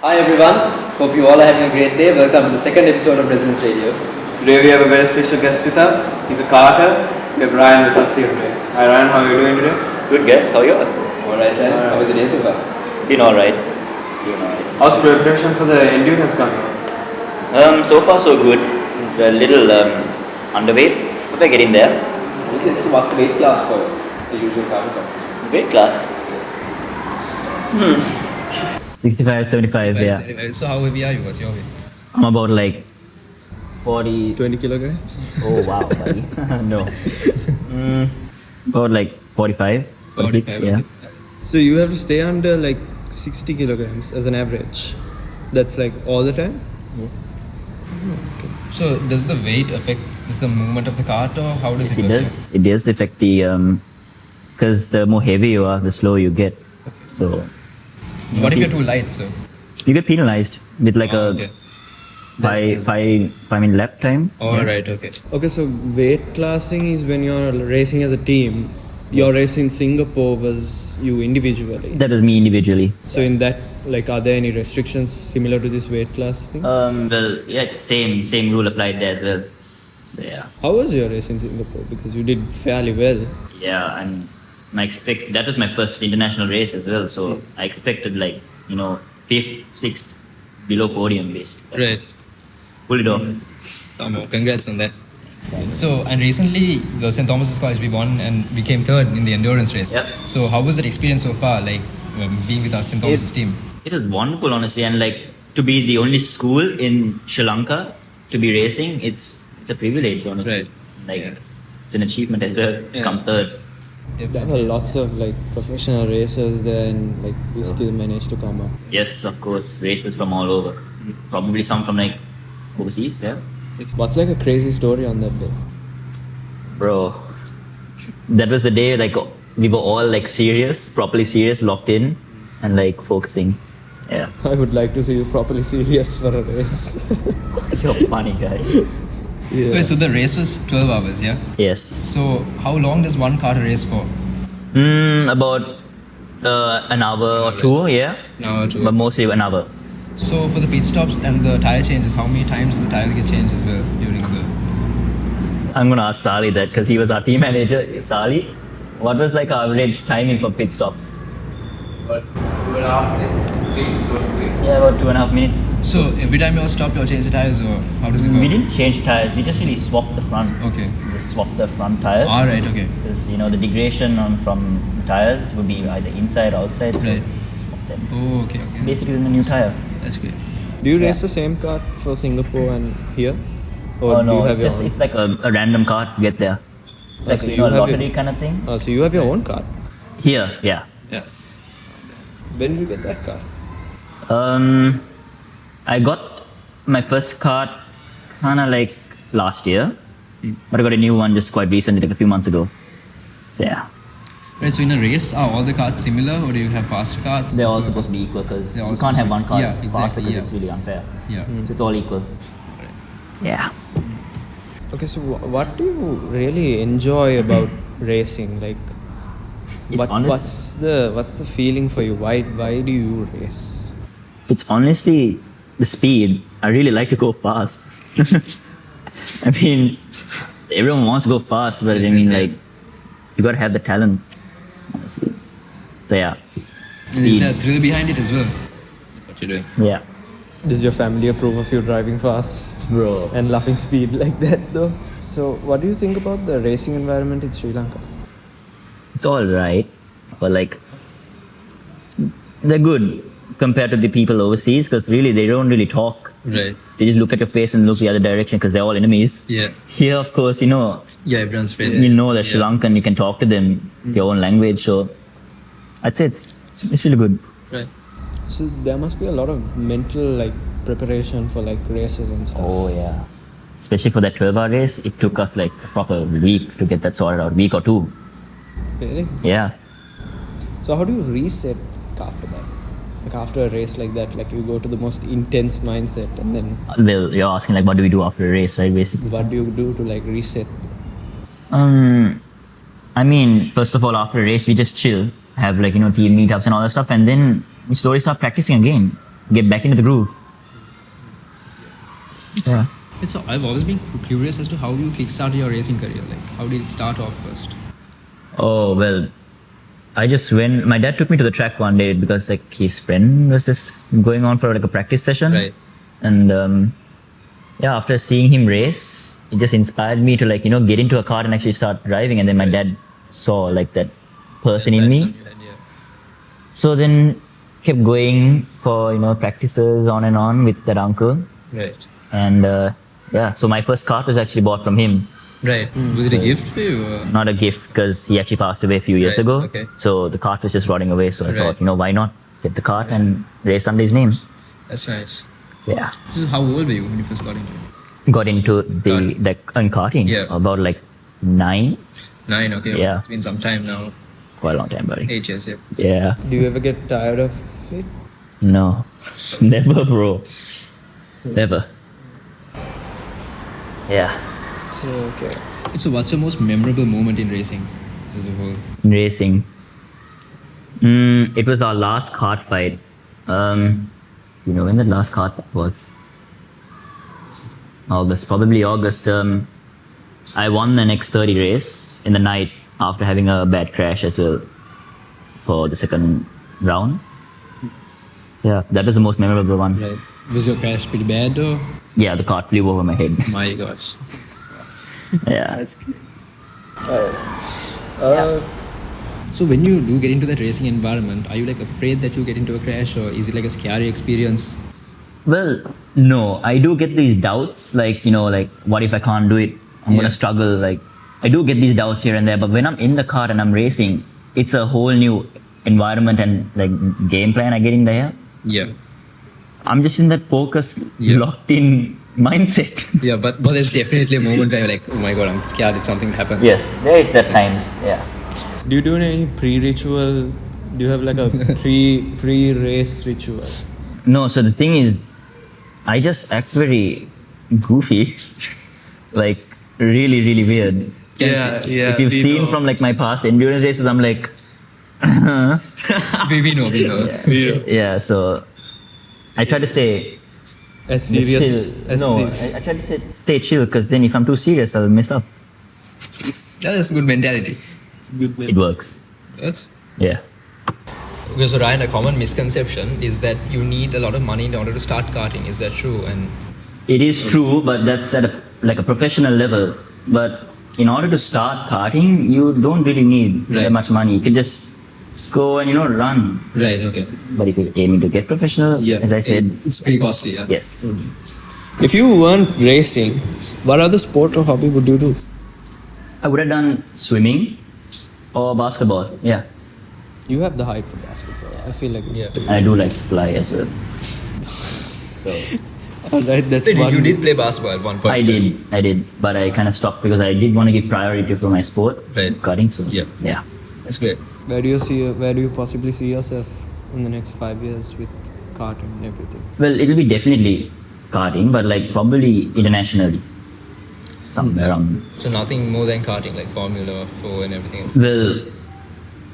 Hi everyone, hope you all are having a great day. Welcome to the second episode of Residence Radio. Today we have a very special guest with us. He's a karter. We have Ryan with us here today. Hi Ryan, how are you doing today? Good guess. How are you? Alright then, how was your day so far? Been alright. Doing alright. How's preparation for the endurance coming? So far so good. We're a little underweight, but we're getting there. So what's the weight class for the usual Karting competition? Weight class. 65, 75, yeah. So how heavy are you? What's your weight? I'm about like 40. 20 kilograms. Oh, wow, buddy. No. About like 45, 46, yeah. So you have to stay under like 60 kilograms as an average. That's like all the time? So does the weight affect the movement of the cart, or how does it It work? does. It does affect the, because the more heavy you are, the slower you get. So What if you're too light? So you get penalized with like okay. five minute lap time. All Yeah. right. Okay. Okay, so weight classing is when you're racing as a team. Your race in Singapore was you individually. That was me individually. So in that, like, are there any restrictions similar to this weight class thing? Well, yeah, it's same rule applied there as well. So yeah. How was your race in Singapore? Because you did fairly well. Yeah, and that was my first international race as well. So I expected like, fifth, sixth, below podium basically. Right. Pulled it off. Congrats on that. So and recently the St. Thomas's College we won and we came third in the endurance race. Yep. So how was that experience so far? Like being with our St. Thomas's team. It was wonderful, honestly, and like to be the only school in Sri Lanka to be racing, it's a privilege, honestly. Right. Like Yeah. it's an achievement as well. Yeah. Come third. There were lots of like professional racers there, and like we still managed to come up. Yes, of course, racers from all over. Probably some from like overseas. Yeah. What's like a crazy story on that day? Bro, that was the day like we were all like serious, properly serious, locked in, and like focusing. Yeah. I would like to see you properly serious for a race. You're funny guy. Yeah. Okay, so the race was 12 hours, yeah? Yes. So how long does one car race for? About an hour or two, yeah. An hour or two. But mostly an hour. So for the pit stops and the tire changes, how many times does the tire get changed as well during the... I'm gonna ask Sali that because he was our team manager. Sali, what was like our average timing for pit stops? About 2.5 minutes? 3. Yeah, about 2.5 minutes. So every time you all stop, you all change the tires, or how does it go? We didn't change tires. We just really swapped the front. Okay. Just swapped the front tires. All right. Okay. Because the degradation from the tires would be either inside or outside. So Right. swap them. Oh, okay. Okay. Basically, in a new tire. That's good. Do you Yeah. race the same kart for Singapore and here? Or Oh do you no, have it's your just own? it's like a random car to get there. It's like so a you have lottery your- kind of thing. So you have your own car. Here, yeah. Yeah. When did you get that car? I got my first car kind of like last year, but I got a new one just quite recently, like a few months ago. So yeah, Right. So in a race, are all the cars similar, or do you have faster cars? they're all So- supposed to be equal because They're you all can't have supposed one to- car yeah, faster exactly, because yeah. it's really unfair. Yeah. So it's all equal. Yeah. Okay, so what do you really enjoy about racing? Like, It's honest- what's the feeling for you? Why do you race? It's honestly the speed. I really like to go fast. I mean, everyone wants to go fast, but I mean, like, you gotta have the talent, honestly. So yeah, And is there a thrill behind it as well? That's what you're doing. yeah, Does your family approve of you driving fast bro. and loving speed like that though? So what do you think about the racing environment in Sri Lanka? It's all right, but like, they're good compared to the people overseas because really they don't really talk. Right. They just look at your face and look the other direction because they're all enemies. Yeah. Here, of course, Yeah, everyone's friendly. you know they're Sri Lankan. You can talk to them their own language. So I'd say it's really good. Right. So there must be a lot of mental like preparation for like races and stuff. Oh yeah. Especially for that 12-hour race, it took us like a proper week to get that sorted out. Week or two. Really? Yeah. So how do you reset after that? Like after a race like that, like you go to the most intense mindset, and then Well, you're asking like what do we do after a race, right? Basically. what do you do to like reset? I mean, first of all, after a race, we just chill, have like team meetups and all that stuff, and then we slowly start practicing again. get back into the groove. Yeah. So I've always been curious as to how you kickstarted your racing career. Like, how did it start off first? Oh, well, I just went, my dad took me to the track one day because like his friend was just going on for like a practice session. Right. And yeah, after seeing him race, it just inspired me to like, get into a car and actually start driving. And then my dad saw like that person in me. So then kept going for, practices on and on with that uncle. Right. And yeah, so my first kart was actually bought from him. Right. Was it a gift for you? Or? Not a gift because he actually passed away a few years Right, ago. okay. So the kart was just rotting away. So I Right. thought, why not get the kart and race under his name? That's nice. Yeah. So how old were you when you first got into it? Got into the karting Yeah. about like 9, 9, okay. Yeah. It's been some time now. quite a long time, buddy. 8 years, yeah. Yeah. Do you ever get tired of it? No. Never, bro. Never. Yeah. So, okay. So what's your most memorable moment in racing as a whole? In racing. It was our last kart fight. Do you know when the last kart fight was? August, probably August. I won the next 30 race in the night after having a bad crash as well for the second round. Yeah, that was the most memorable one. Right. Was your crash pretty bad or? Yeah, the kart flew over my head. My gosh. Yeah. So when you do get into that racing environment, are you like afraid that you get into a crash or is it like a scary experience? Well, no, I do get these doubts, like, like, what if I can't do it? I'm Yeah. gonna struggle. Like, I do get these doubts here and there, but when I'm in the car and I'm racing, it's a whole new environment and like game plan I get in there. Yeah. I'm just in that focused, Yeah. locked in mindset. Yeah, but there's definitely a moment where you're like, oh my god, I'm scared if something would happen. Yes, there is that times, yeah. Do you do any pre-ritual? Do you have like a pre-race ritual? No, so the thing is, I just act very goofy, like really, really weird. If you've seen from like my past endurance races, I'm like, we know. yeah. So I try to stay As serious chill. as No, serious. I try to stay chill because then if I'm too serious, I'll mess up. Yeah, that's a good mentality. It works. Works. Yeah. Okay, so Ryan, a common misconception is that you need a lot of money in order to start karting. Is that true? And It is true, but that's at a professional level. But in order to start karting, you don't really need Right. that much money. You can just go and run. right, okay. But if you're aiming to get professional, as I said, it's pretty costly. Yeah. yes. If you weren't racing, what other sport or hobby would you do? I would have done swimming or basketball. Yeah. You have the height for basketball. I feel like Yeah. And I do like to fly as well. Alright, that's So one. you did play basketball at one point. I did, but I kind of stopped because I did want to give priority for my sport, Right. karting. So Yeah. yeah. That's great. Where do you possibly see yourself in the next 5 years with karting and everything? Well, it'll be definitely karting, but like probably internationally, somewhere around. So nothing more than karting, like Formula 4 and everything. Well,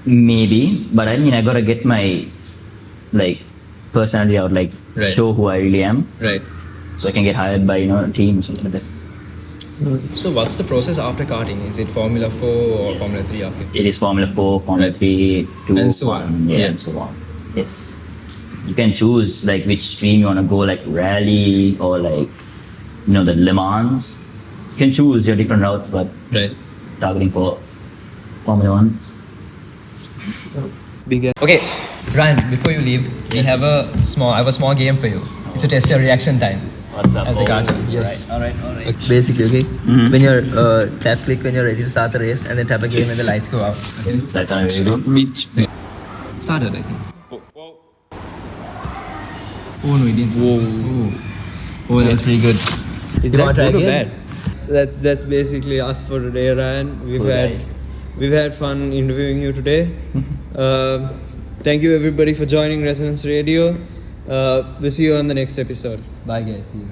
maybe, but I mean, I gotta get my like personality out, like Right. show who I really am, Right. so I can get hired by a team or something like that. So what's the process after karting? Is it Formula 4 or Formula 3? Okay. It is Formula 4, Formula Right. 3, 2, And so on. 1, yeah, Yeah. and so on. Yes. You can choose like which stream you want to go, like rally or like the Le Mans. You can choose your different routes, but Right. targeting for Formula 1. Big Okay, Ryan, before you leave, I have a small game for you. It's a test your reaction time. What's up? As a karter, yes. Alright. Basically, okay. When you're tap click when you're ready to start the race, and then tap again when the lights go out. Okay. That's how you do. Beach. Started, I think. Oh no, it didn't. Whoa. Oh, that was pretty good. Is You wanna that try good or again? bad? That's basically us for today, Ryan. We've had fun interviewing you today. Thank you everybody for joining Resonance Radio. We'll see you on the next episode. Bye guys, see you.